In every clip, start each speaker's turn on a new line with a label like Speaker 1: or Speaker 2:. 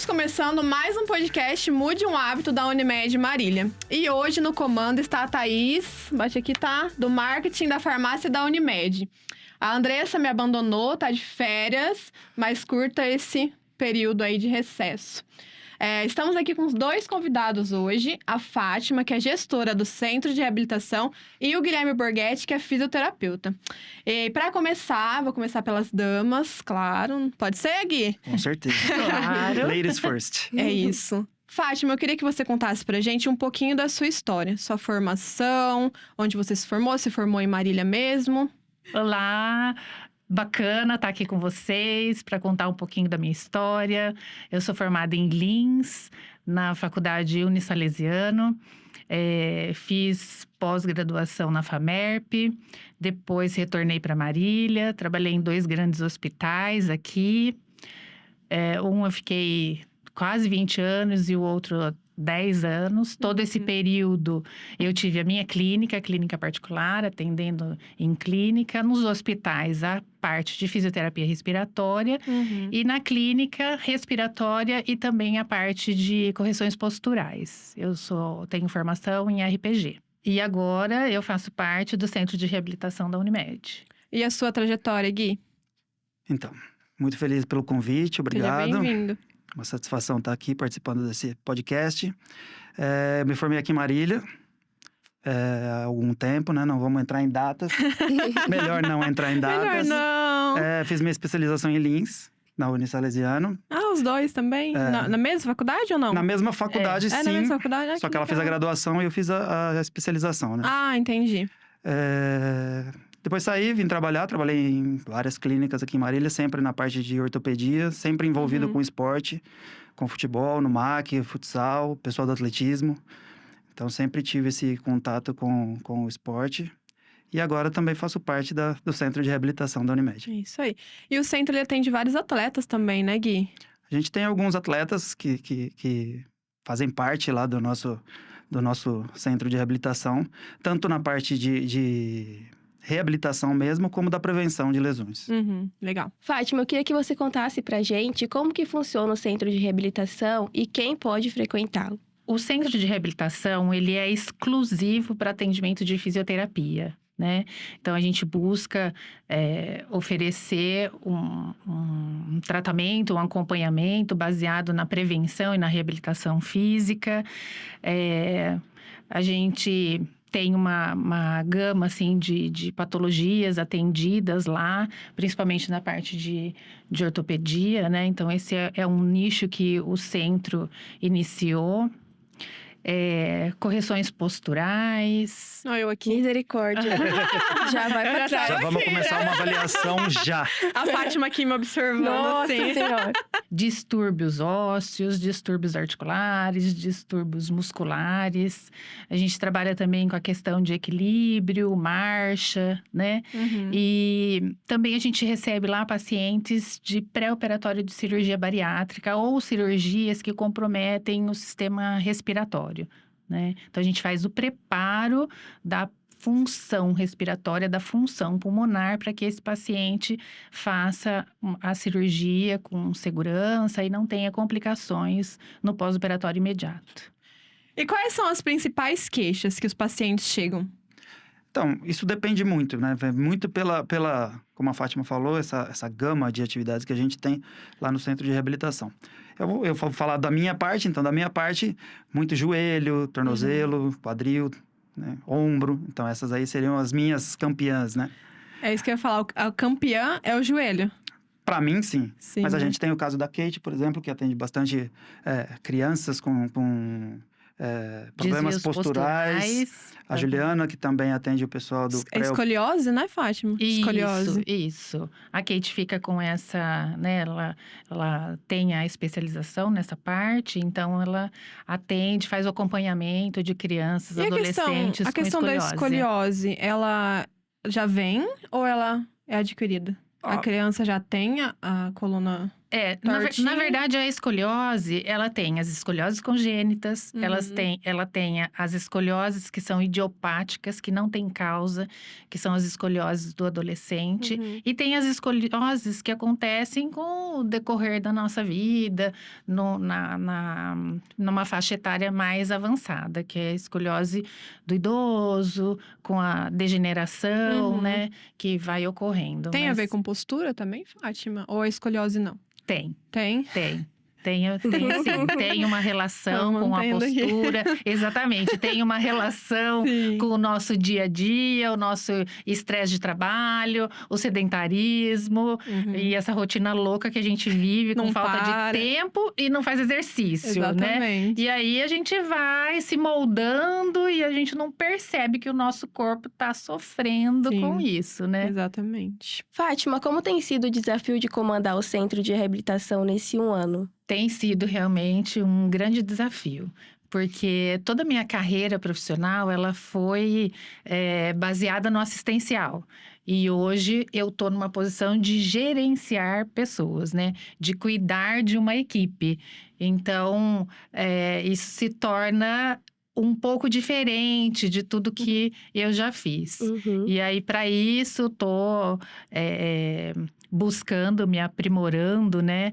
Speaker 1: começando mais um podcast Mude um Hábito da Unimed Marília. E hoje no comando está a Thaís, bate aqui, tá? Do marketing da farmácia da Unimed. A Andressa me abandonou, tá de férias, mas curta esse período aí de recesso. Estamos aqui com os dois convidados hoje, a Fátima, que é gestora do Centro de Reabilitação, e o Guilherme Borghetti, que é fisioterapeuta. E para começar, vou começar pelas damas, claro. Pode ser, Gui?
Speaker 2: Com certeza.
Speaker 3: Claro.
Speaker 2: Ladies first.
Speaker 1: É isso. Fátima, eu queria que você contasse pra gente um pouquinho da sua história, sua formação, onde você se formou em Marília mesmo.
Speaker 3: Olá, bacana estar aqui com vocês para contar um pouquinho da minha história. Eu sou formada em Lins, na Faculdade Unisalesiano. Fiz pós-graduação na FAMERP, depois retornei para Marília, trabalhei em 2 grandes hospitais aqui. Um eu fiquei quase 20 anos e o outro 10 anos. Todo esse período eu tive a minha clínica particular, atendendo em clínica, nos hospitais a parte de fisioterapia respiratória e na clínica respiratória e também a parte de correções posturais. Tenho formação em RPG. E agora eu faço parte do Centro de Reabilitação da Unimed.
Speaker 1: E a sua trajetória, Gui?
Speaker 2: Então, muito feliz pelo convite, obrigado.
Speaker 1: Seja bem-vindo.
Speaker 2: Uma satisfação estar aqui participando desse podcast. Me formei aqui em Marília há algum tempo, né? Não vamos entrar em datas. Melhor não entrar em datas.
Speaker 1: Melhor não.
Speaker 2: Fiz minha especialização em Lins, na Unisalesiano.
Speaker 1: Ah, os dois também? Na mesma faculdade ou não?
Speaker 2: Na mesma faculdade, sim.
Speaker 1: Na mesma faculdade?
Speaker 2: Só que ela fez a graduação e eu fiz a especialização, né?
Speaker 1: Ah, entendi.
Speaker 2: Depois saí, vim trabalhei em várias clínicas aqui em Marília, sempre na parte de ortopedia, sempre envolvido com esporte, com futebol, no MAC, futsal, pessoal do atletismo. Então, sempre tive esse contato com o esporte. E agora também faço parte do Centro de Reabilitação da Unimed.
Speaker 1: É isso aí. E o centro, ele atende vários atletas também, né, Gui?
Speaker 2: A gente tem alguns atletas que fazem parte lá do nosso Centro de Reabilitação, tanto na parte de reabilitação mesmo, como da prevenção de lesões.
Speaker 1: Legal.
Speaker 4: Fátima, eu queria que você contasse pra gente como que funciona o centro de reabilitação e quem pode frequentá-lo.
Speaker 3: O Centro de Reabilitação, ele é exclusivo para atendimento de fisioterapia, né? Então, a gente busca oferecer um tratamento, um acompanhamento baseado na prevenção e na reabilitação física. A gente tem uma gama, assim, de patologias atendidas lá, principalmente na parte de ortopedia, né? Então, esse é um nicho que o centro iniciou. Correções posturais.
Speaker 1: Olha eu aqui.
Speaker 4: Misericórdia. Já vai pra trás.
Speaker 2: Já vamos começar uma avaliação já.
Speaker 1: A Fátima aqui me observando,
Speaker 4: Nossa
Speaker 1: assim.
Speaker 4: Senhora.
Speaker 3: Distúrbios ósseos, distúrbios articulares, distúrbios musculares. A gente trabalha também com a questão de equilíbrio, marcha, né? E também a gente recebe lá pacientes de pré-operatório de cirurgia bariátrica ou cirurgias que comprometem o sistema respiratório, né? Então, a gente faz o preparo da função respiratória, da função pulmonar, para que esse paciente faça a cirurgia com segurança e não tenha complicações no pós-operatório imediato.
Speaker 1: E quais são as principais queixas que os pacientes chegam?
Speaker 2: Então, isso depende muito, né? Muito pela como a Fátima falou, essa gama de atividades que a gente tem lá no Centro de Reabilitação. Eu vou falar da minha parte, então, muito joelho, tornozelo, quadril, né? Ombro. Então, essas aí seriam as minhas campeãs, né?
Speaker 1: É isso que eu ia falar, a campeã é o joelho.
Speaker 2: Pra mim, sim.
Speaker 1: Sim,
Speaker 2: Mas a
Speaker 1: né?
Speaker 2: gente tem o caso da Kate, por exemplo, que atende bastante crianças com problemas
Speaker 3: Desvios
Speaker 2: posturais. A Juliana, que também atende o pessoal do
Speaker 1: É escoliose, né, Fátima? Escoliose.
Speaker 3: Isso. A Kate fica com essa, né, ela tem a especialização nessa parte, então ela atende, faz o acompanhamento de crianças,
Speaker 1: E
Speaker 3: adolescentes
Speaker 1: a questão
Speaker 3: com
Speaker 1: da
Speaker 3: escoliose.
Speaker 1: escoliose, ela já vem ou ela é adquirida? A criança já tem a coluna Tortinha.
Speaker 3: Na verdade, a escoliose, ela tem as escolioses congênitas,
Speaker 1: Uhum.
Speaker 3: ela tem as escolioses que são idiopáticas, que não têm causa, que são as escolioses do adolescente.
Speaker 4: Uhum.
Speaker 3: E tem as escolioses que acontecem com o decorrer da nossa vida, numa faixa etária mais avançada, que é a escoliose do idoso, com a degeneração,
Speaker 1: Uhum.
Speaker 3: né, que vai ocorrendo.
Speaker 1: Tem a
Speaker 3: Mas
Speaker 1: ver com postura também, Fátima? Ou a escoliose não?
Speaker 3: Tem.
Speaker 1: Tem.
Speaker 3: Tem sim. Tem uma relação
Speaker 1: Tô
Speaker 3: com a
Speaker 1: mantendo aqui.
Speaker 3: postura. Exatamente. Tem uma relação
Speaker 1: Sim.
Speaker 3: com o nosso dia a dia, o nosso estresse de trabalho, o sedentarismo e essa rotina louca que a gente vive com
Speaker 1: Não
Speaker 3: falta
Speaker 1: para.
Speaker 3: de tempo e não faz exercício, né?
Speaker 1: Exatamente.
Speaker 3: E aí a gente vai se moldando e a gente não percebe que o nosso corpo tá sofrendo
Speaker 1: Sim.
Speaker 3: com isso, né?
Speaker 1: Exatamente.
Speaker 4: Fátima, como tem sido o desafio de comandar o centro de reabilitação nesse 1 ano?
Speaker 3: Tem sido realmente um grande desafio, porque toda a minha carreira profissional, ela foi baseada no assistencial. E hoje eu estou numa posição de gerenciar pessoas, né? De cuidar de uma equipe. Então, isso se torna um pouco diferente de tudo que eu já fiz.
Speaker 4: Uhum.
Speaker 3: E aí, para isso, estou buscando, me aprimorando, né?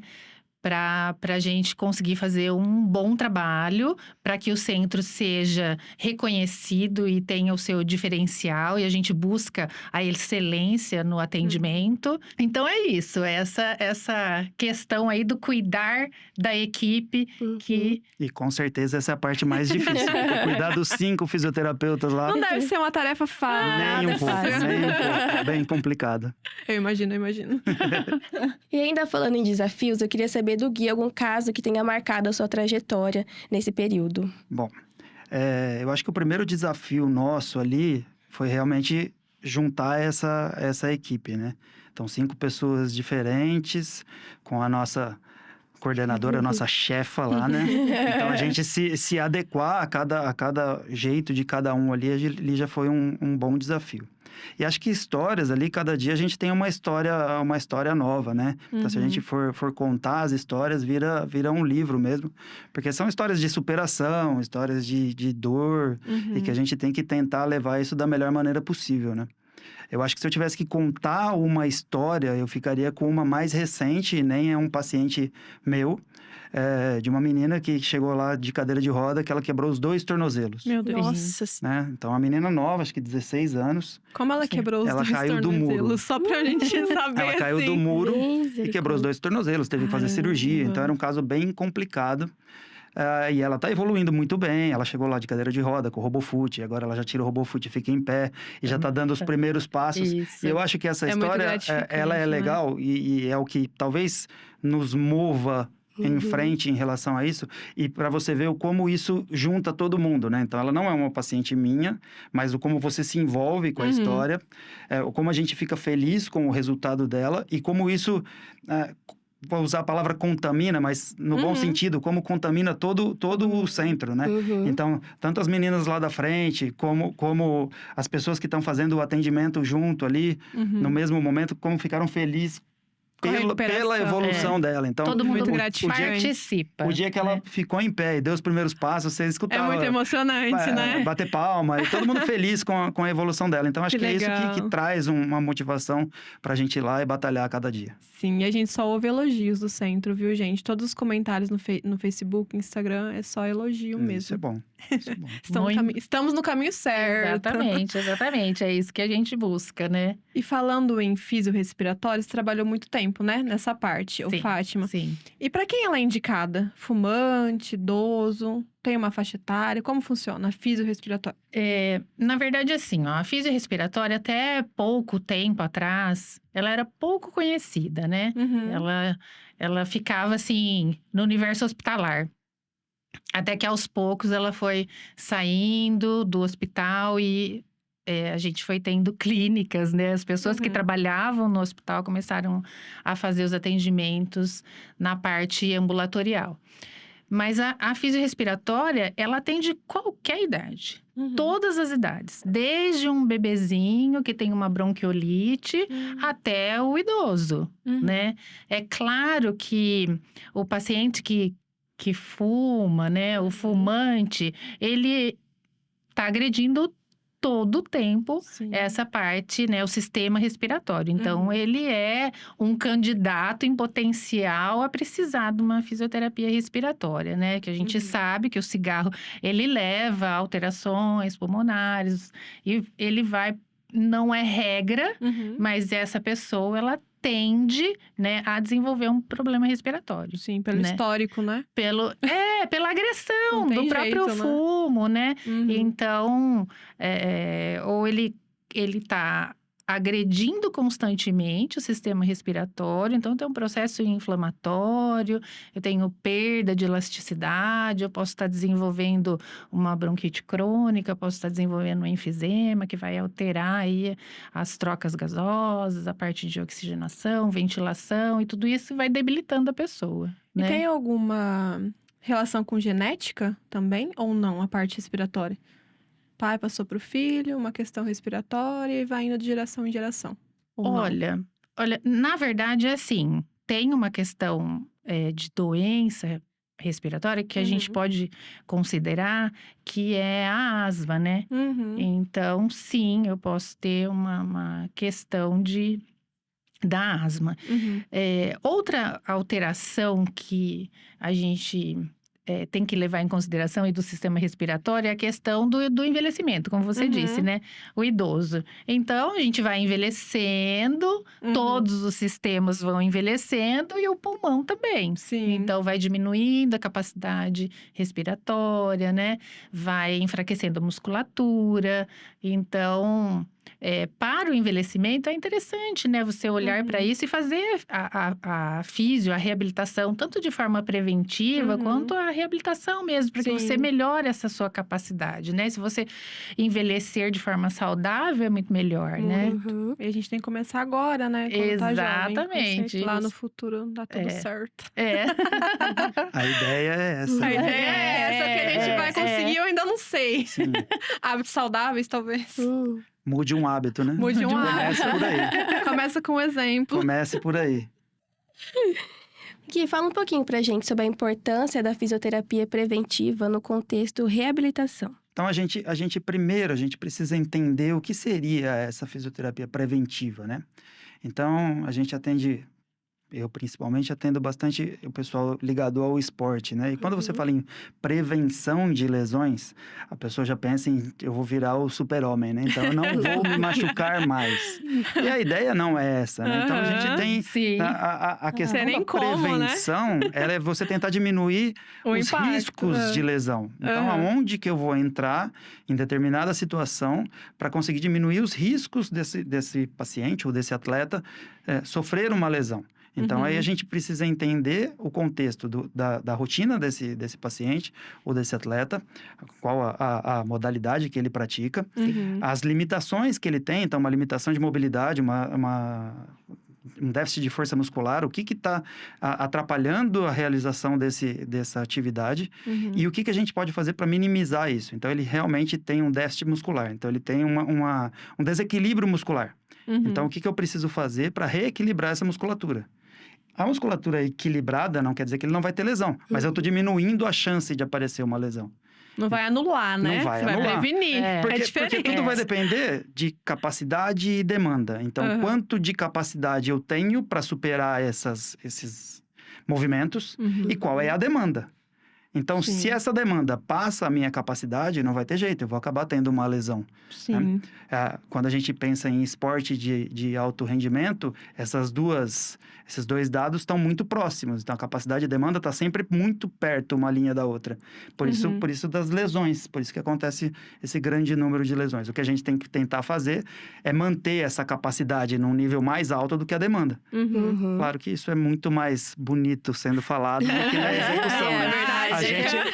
Speaker 3: Para a gente conseguir fazer um bom trabalho, para que o centro seja reconhecido e tenha o seu diferencial, e a gente busca a excelência no atendimento. Então é isso, essa questão aí do cuidar da equipe que
Speaker 2: E com certeza essa é a parte mais difícil. Porque cuidar dos 5 fisioterapeutas lá,
Speaker 1: Não deve ser uma tarefa fácil.
Speaker 2: nem um pouco, nem um pouco. É bem complicado.
Speaker 1: Eu imagino.
Speaker 4: E ainda falando em desafios, eu queria saber do Gui algum caso que tenha marcado a sua trajetória nesse período.
Speaker 2: Bom, eu acho que o primeiro desafio nosso ali foi realmente juntar essa equipe, né? Então, 5 pessoas diferentes, com a nossa coordenadora, a nossa chefa lá, né? Então, a gente se adequar a cada jeito de cada um ali já foi um bom desafio. E acho que histórias ali, cada dia a gente tem uma história nova, né? Então, se a gente for contar as histórias, vira um livro mesmo. Porque são histórias de superação, histórias de dor, e que a gente tem que tentar levar isso da melhor maneira possível, né? Eu acho que se eu tivesse que contar uma história, eu ficaria com uma mais recente, nem é um paciente meu, de uma menina que chegou lá de cadeira de roda, que ela quebrou os 2 tornozelos.
Speaker 1: Meu Deus.
Speaker 4: Nossa,
Speaker 2: Né? Então, uma menina nova, acho que 16 anos,
Speaker 1: Como ela quebrou os
Speaker 2: Ela
Speaker 1: 2
Speaker 2: caiu do muro.
Speaker 1: tornozelos? Só pra gente saber,
Speaker 2: ela caiu
Speaker 1: assim.
Speaker 2: do muro e quebrou os 2 tornozelos, teve que fazer cirurgia.
Speaker 1: Caramba.
Speaker 2: Então, era um caso bem complicado. E ela tá evoluindo muito bem. Ela chegou lá de cadeira de roda com o RoboFoot. Agora ela já tira o RoboFoot e fica em pé. E já tá dando os primeiros passos.
Speaker 3: Isso.
Speaker 2: E eu acho que essa
Speaker 1: É muito
Speaker 2: história,
Speaker 1: gratificante,
Speaker 2: ela é
Speaker 1: né?
Speaker 2: legal. E é o que talvez nos mova em frente em relação a isso. E para você ver como isso junta todo mundo, né? Então, ela não é uma paciente minha, mas o como você se envolve com a história. O como a gente fica feliz com o resultado dela. E como isso... vou usar a palavra contamina, mas no bom sentido, como contamina todo o centro, né? Então, tanto as meninas lá da frente, como as pessoas que estão fazendo o atendimento junto ali, no mesmo momento, como ficaram felizes
Speaker 1: Com a
Speaker 2: pela
Speaker 1: recuperação.
Speaker 2: evolução dela. Então,
Speaker 3: todo mundo
Speaker 1: muito
Speaker 2: o
Speaker 1: gratificante.
Speaker 3: participa.
Speaker 2: o dia que ela ficou em pé e deu os primeiros passos, você
Speaker 1: É
Speaker 2: escutava...
Speaker 1: muito emocionante, né?
Speaker 2: Bater palma, e todo mundo feliz com a evolução dela. Então, acho
Speaker 1: Que
Speaker 2: que é isso
Speaker 1: legal.
Speaker 2: que traz uma motivação pra gente ir lá e batalhar a cada dia.
Speaker 1: Sim, e a gente só ouve elogios do centro, viu, gente? Todos os comentários no Facebook, Instagram, é só elogio mesmo.
Speaker 2: Isso é bom. Isso é bom.
Speaker 1: Estamos no caminho certo.
Speaker 3: Exatamente. É isso que a gente busca, né?
Speaker 1: E falando em fisiorrespiratório, você trabalhou muito tempo, né? Nessa parte, ô
Speaker 3: Sim,
Speaker 1: Fátima.
Speaker 3: Sim.
Speaker 1: E pra quem ela é indicada? Fumante, idoso, tem uma faixa etária? Como funciona a fisiorrespiratória?
Speaker 3: Na verdade, assim, ó, a fisiorrespiratória, até pouco tempo atrás, ela era pouco conhecida, né? Ela ficava, assim, no universo hospitalar. Até que, aos poucos, ela foi saindo do hospital e a gente foi tendo clínicas, né? As pessoas que trabalhavam no hospital começaram a fazer os atendimentos na parte ambulatorial. Mas a fisiorrespiratória, ela atende qualquer idade. Todas as idades. Desde um bebezinho que tem uma bronquiolite até o idoso, né? É claro que o paciente que fuma, né? O fumante, ele tá agredindo todo o tempo essa parte, né? O sistema respiratório. Então, ele é um candidato em potencial a precisar de uma fisioterapia respiratória, né? Que a gente sabe que o cigarro, ele leva a alterações pulmonares. E ele vai, não é regra, mas essa pessoa, ela tende, né, a desenvolver um problema respiratório.
Speaker 1: Sim, pelo histórico, né?
Speaker 3: Pela agressão
Speaker 1: Não tem
Speaker 3: do próprio
Speaker 1: jeito, né?
Speaker 3: fumo, né? Então, ou ele tá agredindo constantemente o sistema respiratório, então tem um processo inflamatório, eu tenho perda de elasticidade, eu posso estar desenvolvendo uma bronquite crônica, posso estar desenvolvendo um enfisema que vai alterar aí as trocas gasosas, a parte de oxigenação, ventilação, e tudo isso vai debilitando a pessoa,
Speaker 1: E
Speaker 3: né?
Speaker 1: tem alguma relação com genética também, ou não, a parte respiratória? Pai passou pro filho, uma questão respiratória e vai indo de geração em geração. Ou não?
Speaker 3: Olha, na verdade é assim, tem uma questão de doença respiratória que a gente pode considerar que é a asma, né? Então, sim, eu posso ter uma questão da asma. Outra alteração que a gente tem que levar em consideração e do sistema respiratório é a questão do envelhecimento, como você disse, né? O idoso. Então, a gente vai envelhecendo, todos os sistemas vão envelhecendo e o pulmão também.
Speaker 1: Sim.
Speaker 3: Então, vai diminuindo a capacidade respiratória, né? Vai enfraquecendo a musculatura. Então, para o envelhecimento, é interessante, né? Você olhar para isso e fazer a físio, a reabilitação, tanto de forma preventiva, quanto a reabilitação mesmo, para que você melhore essa sua capacidade, né? Se você envelhecer de forma saudável, é muito melhor, né?
Speaker 1: E a gente tem que começar agora, né? Quando tá jovem.
Speaker 3: Exatamente.
Speaker 1: Lá no futuro dá tudo certo.
Speaker 2: A ideia é essa.
Speaker 1: A
Speaker 2: né?
Speaker 1: ideia é essa, que a gente vai conseguir, eu ainda não sei.
Speaker 2: Sim.
Speaker 1: Hábitos saudáveis, talvez.
Speaker 2: Mude um hábito, né?
Speaker 1: Mude um
Speaker 2: Comece
Speaker 1: hábito.
Speaker 2: por aí.
Speaker 1: Começa com um exemplo.
Speaker 2: Comece por aí.
Speaker 4: Gui, fala um pouquinho pra gente sobre a importância da fisioterapia preventiva no contexto reabilitação.
Speaker 2: Então, a gente primeiro precisa entender o que seria essa fisioterapia preventiva, né? Então, a gente atende, eu principalmente atendo bastante o pessoal ligado ao esporte, né? E quando você fala em prevenção de lesões, a pessoa já pensa em eu vou virar o super-homem, né? Então, eu não vou me machucar mais. E a ideia não é essa, né? Então, a gente tem
Speaker 3: Sim.
Speaker 2: a questão
Speaker 1: Tem nem
Speaker 2: da
Speaker 1: como, né?
Speaker 2: prevenção, ela é você tentar diminuir
Speaker 1: O
Speaker 2: os
Speaker 1: impacto,
Speaker 2: riscos de lesão. Então, aonde que eu vou entrar em determinada situação para conseguir diminuir os riscos desse paciente ou desse atleta sofrer uma lesão. Então, aí a gente precisa entender o contexto da rotina desse paciente ou desse atleta, qual a modalidade que ele pratica, as limitações que ele tem, então uma limitação de mobilidade, um déficit de força muscular, o que está atrapalhando a realização dessa atividade e o que a gente pode fazer para minimizar isso. Então, ele realmente tem um déficit muscular, então ele tem um desequilíbrio muscular. Então, o que eu preciso fazer para reequilibrar essa musculatura? A musculatura equilibrada não quer dizer que ele não vai ter lesão, mas eu estou diminuindo a chance de aparecer uma lesão.
Speaker 1: Não vai anular, né?
Speaker 2: Não vai
Speaker 1: Você
Speaker 2: anular.
Speaker 1: vai prevenir.
Speaker 2: Porque tudo vai depender de capacidade e demanda. Então, quanto de capacidade eu tenho para superar esses movimentos e qual é a demanda. Então, se essa demanda passa a minha capacidade, não vai ter jeito, eu vou acabar tendo uma lesão.
Speaker 1: Sim.
Speaker 2: Né? Quando a gente pensa em esporte de alto rendimento, esses dois dados estão muito próximos. Então, a capacidade e demanda está sempre muito perto uma linha da outra. Por isso das lesões, por isso que acontece esse grande número de lesões. O que a gente tem que tentar fazer é manter essa capacidade num nível mais alto do que a demanda. Claro que isso é muito mais bonito sendo falado do que na execução, né?
Speaker 1: É verdade.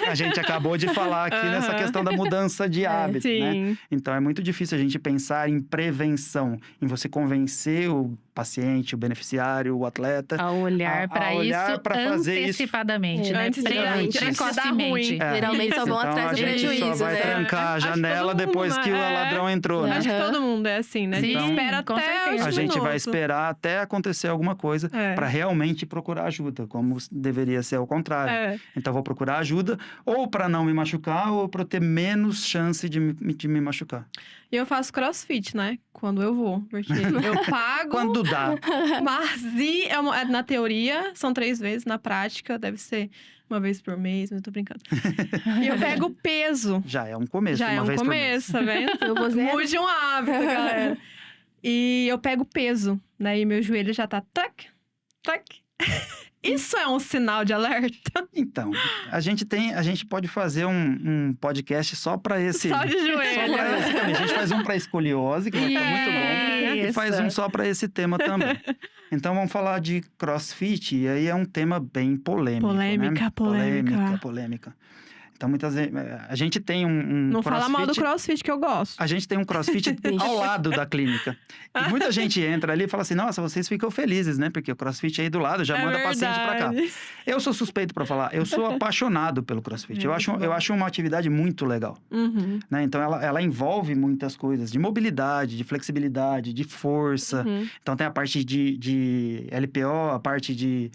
Speaker 2: A gente acabou de falar aqui nessa questão da mudança de hábito, né?
Speaker 1: Sim.
Speaker 2: Então, é muito difícil a gente pensar em prevenção, em você convencer o paciente, o beneficiário, o atleta.
Speaker 3: A olhar para isso
Speaker 2: pra fazer isso
Speaker 3: antecipadamente, né?
Speaker 1: Antes de dar ruim.
Speaker 3: Precocemente.
Speaker 4: Geralmente só vão
Speaker 2: Então,
Speaker 4: atrás
Speaker 2: a
Speaker 4: do
Speaker 2: gente
Speaker 4: prejuízo,
Speaker 2: só vai
Speaker 4: né?
Speaker 2: trancar a
Speaker 1: Acho que
Speaker 2: janela
Speaker 1: todo
Speaker 2: depois
Speaker 1: mundo,
Speaker 2: que o ladrão entrou, né?
Speaker 1: Acho que
Speaker 4: Aham.
Speaker 1: todo mundo é assim, né? A gente
Speaker 3: Sim,
Speaker 1: espera
Speaker 3: com
Speaker 1: até
Speaker 3: certeza.
Speaker 1: o
Speaker 2: A gente vai
Speaker 1: minuto.
Speaker 2: esperar até acontecer alguma coisa
Speaker 1: É.
Speaker 2: para realmente procurar ajuda, como deveria ser ao contrário.
Speaker 1: É.
Speaker 2: Então, vou procurar ajuda ou para não me machucar ou para ter menos chance de me machucar.
Speaker 1: E eu faço crossfit, né? Quando eu vou. Porque eu pago.
Speaker 2: Quando dá.
Speaker 1: Mas na teoria, são 3 vezes. Na prática, deve ser uma vez por mês. Mas eu tô brincando. E eu pego peso.
Speaker 2: Já é um começo,
Speaker 1: Já
Speaker 2: uma
Speaker 1: é um
Speaker 2: vez por mês.
Speaker 1: começo, tá vendo?
Speaker 4: Eu vou zero.
Speaker 1: Mude um hábito, galera. E eu pego peso, né? E meu joelho já tá tac, tac. Isso é um sinal de alerta?
Speaker 2: Então, a gente pode fazer um podcast só para esse.
Speaker 1: Só de
Speaker 2: Só
Speaker 1: joelho.
Speaker 2: pra esse também. A gente faz um para escoliose, que vai ficar muito bom. E faz um só para esse tema também. Então, vamos falar de crossfit. E aí é um tema bem polêmico, né? Polêmica. Então, muitas vezes, a gente tem um
Speaker 1: Não
Speaker 2: crossfit,
Speaker 1: fala mal do crossfit que eu gosto.
Speaker 2: a gente tem um crossfit ao lado da clínica. E muita gente entra ali e fala assim, nossa, vocês ficam felizes, né? Porque o crossfit é aí do lado, já manda paciente pra cá.
Speaker 1: verdade.
Speaker 2: Eu sou suspeito pra falar, eu sou apaixonado pelo crossfit. Eu acho uma atividade muito legal.
Speaker 1: Uhum.
Speaker 2: Né? Então, ela envolve muitas coisas, de mobilidade, de flexibilidade, de força.
Speaker 1: Uhum.
Speaker 2: Então, tem a parte de LPO, a parte de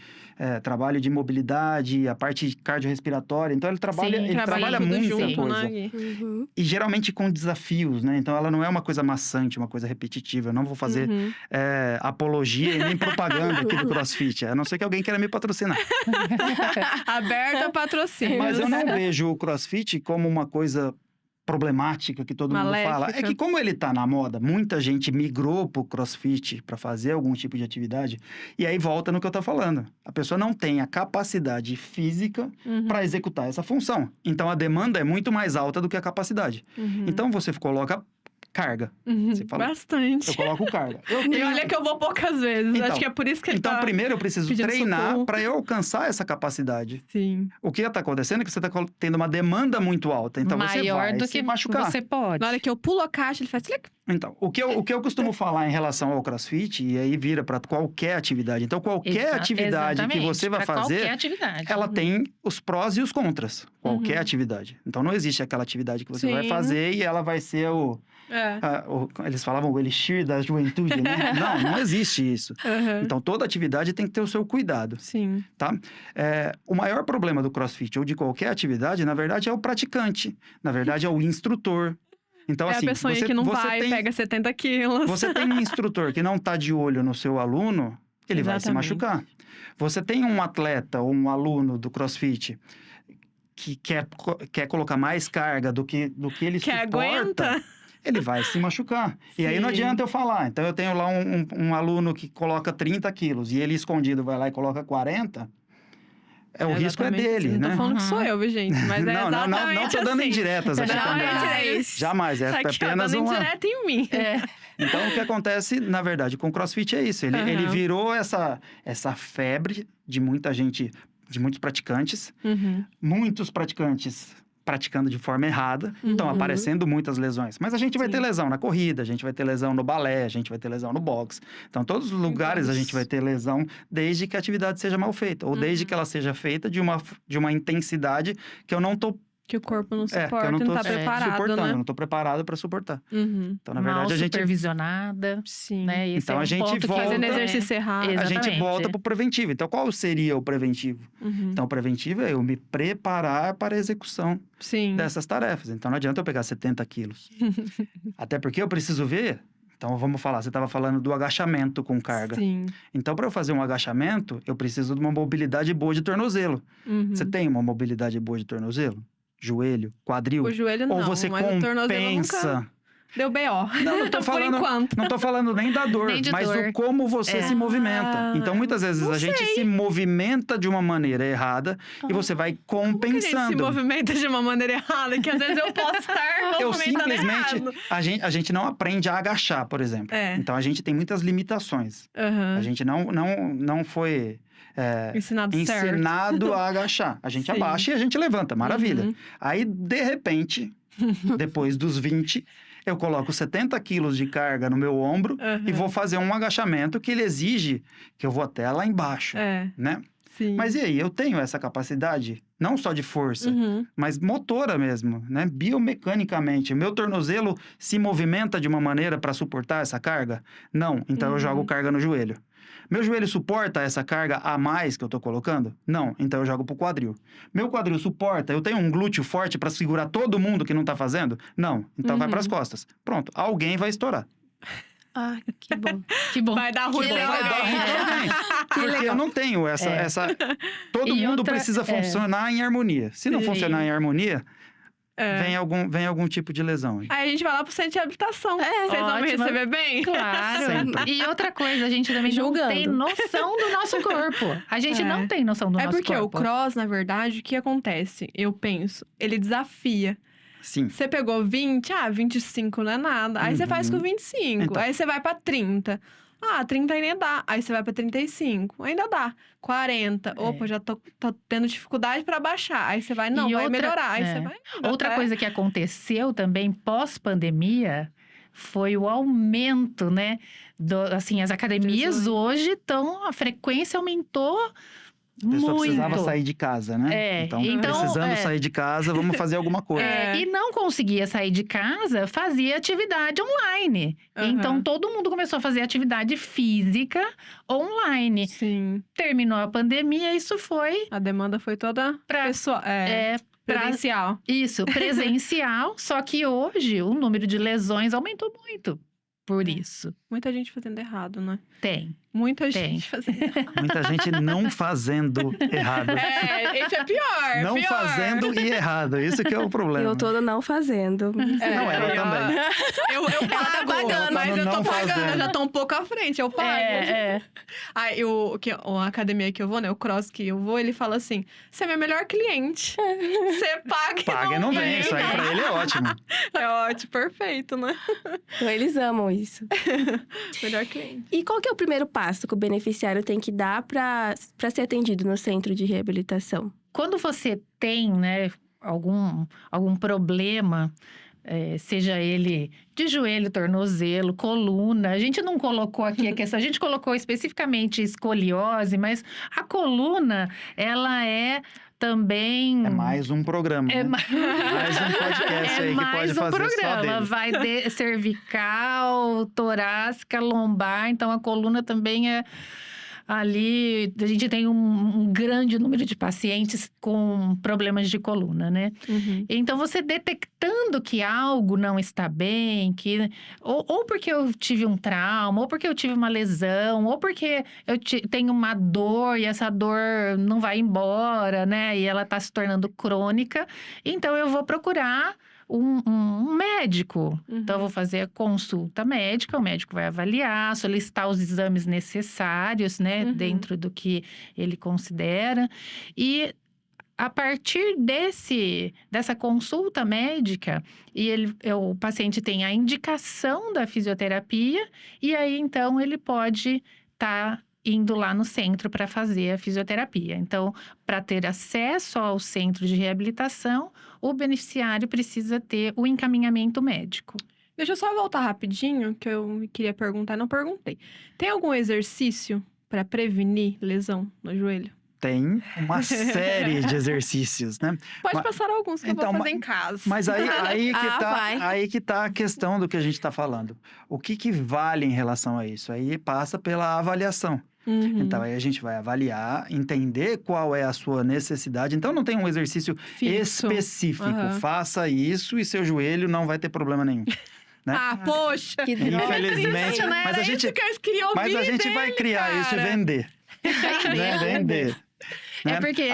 Speaker 2: trabalho de mobilidade, a parte cardiorrespiratória. Então, ele trabalha,
Speaker 3: Sim,
Speaker 2: ele trabalha
Speaker 1: tudo
Speaker 2: muita
Speaker 1: junto,
Speaker 2: coisa.
Speaker 1: né, Gui?
Speaker 4: Uhum.
Speaker 2: E geralmente com desafios, né? Então, ela não é uma coisa maçante, uma coisa repetitiva. Eu não vou fazer
Speaker 1: Uhum.
Speaker 2: apologia e nem propaganda aqui do CrossFit. A não ser que alguém queira me patrocinar.
Speaker 1: Aberta a patrocínio.
Speaker 2: Mas eu não vejo o CrossFit como uma coisa problemática que todo mundo fala.
Speaker 1: Maléfica.
Speaker 2: É que como ele tá na moda, muita gente migrou pro CrossFit para fazer algum tipo de atividade. E aí volta no que eu tô falando. A pessoa não tem a capacidade física
Speaker 1: Uhum.
Speaker 2: para executar essa função. Então, a demanda é muito mais alta do que a capacidade.
Speaker 1: Uhum.
Speaker 2: Então, você coloca carga.
Speaker 1: Uhum.
Speaker 2: você fala,
Speaker 1: Bastante.
Speaker 2: Eu coloco carga.
Speaker 1: E olha que eu vou poucas vezes.
Speaker 2: Então,
Speaker 1: Acho que é por isso que ele
Speaker 2: Então,
Speaker 1: tá...
Speaker 2: primeiro eu preciso
Speaker 1: pedindo
Speaker 2: treinar
Speaker 1: socorro.
Speaker 2: para eu alcançar essa capacidade.
Speaker 1: Sim.
Speaker 2: O que está acontecendo é que você está tendo uma demanda muito alta. Então, você
Speaker 3: Maior
Speaker 2: vai
Speaker 3: do
Speaker 2: se
Speaker 3: que
Speaker 2: machucar.
Speaker 3: você pode.
Speaker 1: Na hora que eu pulo a caixa, ele faz... tlic.
Speaker 2: Então, o que eu costumo falar em relação ao CrossFit, e aí vira para qualquer atividade. Então, qualquer atividade que
Speaker 3: Exatamente,
Speaker 2: você vai
Speaker 3: pra
Speaker 2: fazer,
Speaker 3: qualquer atividade.
Speaker 2: ela tem os prós e os contras. Qualquer
Speaker 1: Uhum.
Speaker 2: atividade. Então, não existe aquela atividade que você vai
Speaker 1: Sim.
Speaker 2: fazer e ela vai ser
Speaker 1: É.
Speaker 2: eles falavam o elixir da juventude, né? Não existe isso.
Speaker 1: Uhum.
Speaker 2: Então, toda atividade tem que ter o seu cuidado.
Speaker 1: Sim.
Speaker 2: Tá? O maior problema do CrossFit ou de qualquer atividade, na verdade, é o praticante. Na verdade, é o instrutor. Então,
Speaker 1: É
Speaker 2: assim,
Speaker 1: a pessoa
Speaker 2: você,
Speaker 1: que não
Speaker 2: você
Speaker 1: vai,
Speaker 2: tem,
Speaker 1: pega 70 quilos.
Speaker 2: você tem um instrutor que não está de olho no seu aluno, ele vai se
Speaker 1: Exatamente.
Speaker 2: machucar. Você tem um atleta ou um aluno do CrossFit que quer colocar mais carga do que ele
Speaker 1: Que
Speaker 2: suporta,
Speaker 1: aguenta.
Speaker 2: ele vai se machucar. E aí não
Speaker 1: Sim.
Speaker 2: adianta eu falar. Então, eu tenho lá um aluno que coloca 30 quilos e ele escondido vai lá e coloca 40. O risco é
Speaker 1: exatamente
Speaker 2: dele,
Speaker 1: isso. Não
Speaker 2: né?
Speaker 1: tô falando que sou eu, viu, gente? Mas é
Speaker 2: não
Speaker 1: exatamente
Speaker 2: tô dando
Speaker 1: assim.
Speaker 2: indiretas aqui também.
Speaker 1: Jamais.
Speaker 2: Jamais, é
Speaker 1: Aqui, ó,
Speaker 2: apenas
Speaker 1: dando
Speaker 2: uma...
Speaker 1: indireta em mim.
Speaker 2: Então, o que acontece, na verdade, com o CrossFit é isso. Ele virou essa febre de muita gente, de muitos praticantes.
Speaker 1: Uhum.
Speaker 2: Muitos praticantes praticando de forma errada. Estão aparecendo muitas lesões. Mas a gente vai ter lesão na corrida, a gente vai ter lesão no balé, a gente vai ter lesão no boxe. Então, todos os lugares a gente vai ter lesão desde que a atividade seja mal feita. Ou desde que ela seja feita de uma intensidade que eu não tô...
Speaker 1: Que o corpo não
Speaker 2: que eu
Speaker 1: suporta,
Speaker 2: não
Speaker 1: não
Speaker 2: tô
Speaker 1: tá preparado,
Speaker 2: suportando.
Speaker 1: né?
Speaker 2: Eu não tô preparado para suportar.
Speaker 1: Uhum.
Speaker 2: Então, na
Speaker 3: Mal
Speaker 2: verdade, a gente...
Speaker 3: supervisionada,
Speaker 1: Sim.
Speaker 3: né? Esse
Speaker 2: Então,
Speaker 3: é um
Speaker 2: a gente
Speaker 3: ponto que
Speaker 2: volta-
Speaker 1: Fazendo
Speaker 3: é-
Speaker 1: exercício errado.
Speaker 3: Exato.
Speaker 2: A gente
Speaker 3: Exatamente.
Speaker 2: volta para o preventivo. Então, qual seria o preventivo?
Speaker 1: Uhum.
Speaker 2: Então, o preventivo é eu me preparar para a execução
Speaker 1: Sim.
Speaker 2: dessas tarefas. Então, não adianta eu pegar 70 quilos. Até porque eu preciso ver... Então, vamos falar, você estava falando do agachamento com carga.
Speaker 1: Sim.
Speaker 2: Então, para eu fazer um agachamento, eu preciso de uma mobilidade boa de tornozelo.
Speaker 1: Uhum.
Speaker 2: Você tem uma mobilidade boa de tornozelo? Joelho, quadril?
Speaker 1: O joelho não,
Speaker 2: Ou você
Speaker 1: mas o tornozelo eu
Speaker 2: compensa?
Speaker 1: nunca... deu B.O.
Speaker 2: Não tô
Speaker 1: Por
Speaker 2: falando,
Speaker 1: enquanto.
Speaker 2: não tô falando nem da dor,
Speaker 3: Nem de
Speaker 2: mas
Speaker 3: dor.
Speaker 2: o como você se movimenta. Então, muitas vezes
Speaker 1: não
Speaker 2: a gente
Speaker 1: sei.
Speaker 2: se movimenta de uma maneira errada e você vai
Speaker 1: Como que a gente se
Speaker 2: compensando.
Speaker 1: movimenta de uma maneira errada? Que às vezes eu posso estar
Speaker 2: Eu
Speaker 1: movimentando
Speaker 2: simplesmente.
Speaker 1: errado.
Speaker 2: A gente não aprende a agachar, por exemplo.
Speaker 1: É.
Speaker 2: Então, a gente tem muitas limitações.
Speaker 1: Aham.
Speaker 2: A gente não foi
Speaker 1: Ensinado certo.
Speaker 2: ensinado a agachar. A gente
Speaker 1: Sim.
Speaker 2: abaixa e a gente levanta, maravilha.
Speaker 1: Uhum.
Speaker 2: Aí, de repente, depois dos 20, eu coloco 70 quilos de carga no meu ombro e
Speaker 1: Uhum.
Speaker 2: vou fazer um agachamento que ele exige que eu vou até lá embaixo,
Speaker 1: É,
Speaker 2: né?
Speaker 1: sim.
Speaker 2: Mas e aí, eu tenho essa capacidade, não só de força,
Speaker 1: Uhum.
Speaker 2: mas motora mesmo, né? Biomecanicamente. O meu tornozelo se movimenta de uma maneira para suportar essa carga? Não. Então eu jogo carga no joelho. Meu joelho suporta essa carga a mais que eu tô colocando? Não. Então eu jogo pro quadril. Meu quadril suporta? Eu tenho um glúteo forte para segurar todo mundo que não tá fazendo? Não. Então vai pras costas. Pronto. Alguém vai estourar.
Speaker 4: Ah, que bom.
Speaker 3: Que bom.
Speaker 1: Vai dar ruim
Speaker 4: Que
Speaker 1: pra
Speaker 4: legal.
Speaker 2: Vai dar ruim
Speaker 1: alguém.
Speaker 2: pra alguém. Porque eu não tenho essa... Todo
Speaker 3: E
Speaker 2: mundo
Speaker 3: outra-
Speaker 2: precisa funcionar em harmonia. Se não
Speaker 1: Sim.
Speaker 2: funcionar em harmonia,
Speaker 1: É.
Speaker 2: vem algum tipo de lesão aí.
Speaker 1: Aí a gente vai lá pro centro de habitação. Vocês vão me
Speaker 3: Ótimo.
Speaker 1: receber bem?
Speaker 3: Claro.
Speaker 2: Sempre.
Speaker 3: E outra coisa, a gente também
Speaker 4: Julgando.
Speaker 3: não tem noção do nosso corpo. A gente
Speaker 1: É.
Speaker 3: não tem noção do
Speaker 1: É
Speaker 3: nosso
Speaker 1: porque
Speaker 3: corpo.
Speaker 1: o cross, na verdade, o que acontece? Eu penso, ele desafia.
Speaker 2: Sim.
Speaker 1: Você pegou 20, 25 não é nada. Aí você faz com 25.
Speaker 2: Então.
Speaker 1: Aí você vai pra 30. 30 ainda dá. Aí você vai pra 35. Ainda dá. 40. Opa, já tô tendo dificuldade pra baixar. Aí você vai, não,
Speaker 3: E
Speaker 1: vai
Speaker 3: outra-
Speaker 1: melhorar. Aí
Speaker 3: é.
Speaker 1: você vai. indo
Speaker 3: Outra
Speaker 1: até-
Speaker 3: coisa que aconteceu também pós-pandemia foi o aumento, né? Assim, as academias
Speaker 1: Jesus.
Speaker 3: hoje estão... A frequência aumentou
Speaker 2: A pessoa
Speaker 3: muito.
Speaker 2: precisava sair de casa, né?
Speaker 3: É,
Speaker 2: Então,
Speaker 3: então,
Speaker 2: precisando sair de casa, vamos fazer alguma coisa.
Speaker 1: É.
Speaker 3: E não conseguia sair de casa, fazia atividade online.
Speaker 1: Aham.
Speaker 3: Então, todo mundo começou a fazer atividade física online.
Speaker 1: Sim.
Speaker 3: Terminou a pandemia, isso foi
Speaker 1: A demanda foi toda
Speaker 3: Pra-
Speaker 1: pessoal. É,
Speaker 3: pra
Speaker 1: presencial.
Speaker 3: isso, presencial. Só que hoje, o número de lesões aumentou muito por
Speaker 1: É.
Speaker 3: isso.
Speaker 1: Muita gente fazendo errado, né?
Speaker 3: Tem.
Speaker 1: Muita
Speaker 3: Tem.
Speaker 1: gente fazendo errado.
Speaker 2: Muita gente não fazendo errado.
Speaker 1: É, esse é pior.
Speaker 2: Não
Speaker 1: pior.
Speaker 2: fazendo e errado. Isso que é o problema.
Speaker 4: Eu tô não fazendo.
Speaker 1: É,
Speaker 2: Não, ela
Speaker 1: eu-
Speaker 2: também.
Speaker 1: Eu pago,
Speaker 4: tá pagando,
Speaker 1: mas eu tô
Speaker 2: não
Speaker 1: pagando, eu
Speaker 2: fazendo.
Speaker 1: já tô um pouco à frente, eu pago.
Speaker 3: É.
Speaker 1: Aí, a academia que eu vou, né, o cross que eu vou, ele fala assim, você é meu melhor cliente. Você paga
Speaker 2: Paga e não vem. Isso aí pra ele é ótimo.
Speaker 1: É ótimo, perfeito, né?
Speaker 4: Então eles amam isso.
Speaker 1: Melhor cliente.
Speaker 4: E qual que é o primeiro passo que o beneficiário tem que dar para ser atendido no centro de reabilitação?
Speaker 3: Quando você tem, né, algum problema, seja ele de joelho, tornozelo, coluna, a gente não colocou aqui a questão, a gente colocou especificamente escoliose, mas a coluna, ela é também...
Speaker 2: É mais um programa.
Speaker 3: É
Speaker 2: né?
Speaker 3: mais-
Speaker 2: Mais um podcast aí que
Speaker 3: mais
Speaker 2: pode
Speaker 3: um
Speaker 2: fazer só
Speaker 3: programa.
Speaker 2: dele.
Speaker 3: Vai de cervical, torácica, lombar. Então, a coluna também é ali... A gente tem um grande número de pacientes com problemas de coluna, né? Então, você detectando que algo não está bem, ou porque eu tive um trauma, ou porque eu tive uma lesão, ou porque eu tenho uma dor e essa dor não vai embora, né? E ela está se tornando crônica. Então, eu vou procurar um médico. Então, eu vou fazer a consulta médica, o médico vai avaliar, solicitar os exames necessários, né? Dentro do que ele considera. E a partir dessa consulta médica, o paciente tem a indicação da fisioterapia, e aí, então, ele pode estar indo lá no centro para fazer a fisioterapia. Então, para ter acesso ao centro de reabilitação, o beneficiário precisa ter o encaminhamento médico.
Speaker 1: Deixa eu só voltar rapidinho, que eu queria perguntar, não perguntei. Tem algum exercício para prevenir lesão no joelho?
Speaker 2: Tem uma série de exercícios, né?
Speaker 1: Pode
Speaker 2: Mas-
Speaker 1: passar alguns que eu
Speaker 2: então,
Speaker 1: vou fazer em casa.
Speaker 2: Mas aí
Speaker 4: vai.
Speaker 2: aí que tá a questão do que a gente está falando. O que vale em relação a isso? Aí passa pela avaliação. Então, aí a gente vai avaliar, entender qual é a sua necessidade. Então, não tem um exercício
Speaker 1: Fixo.
Speaker 2: específico.
Speaker 1: Aham.
Speaker 2: Faça isso e seu joelho não vai ter problema nenhum. Né?
Speaker 1: Ah, poxa!
Speaker 4: Que droga.
Speaker 2: Infelizmente,
Speaker 1: Não
Speaker 2: mas
Speaker 1: era
Speaker 2: a gente,
Speaker 1: isso que eu queria ouvir
Speaker 2: mas a gente vai
Speaker 1: dele,
Speaker 2: criar isso e
Speaker 1: cara.
Speaker 2: vender. Né? Vender. né?
Speaker 3: porque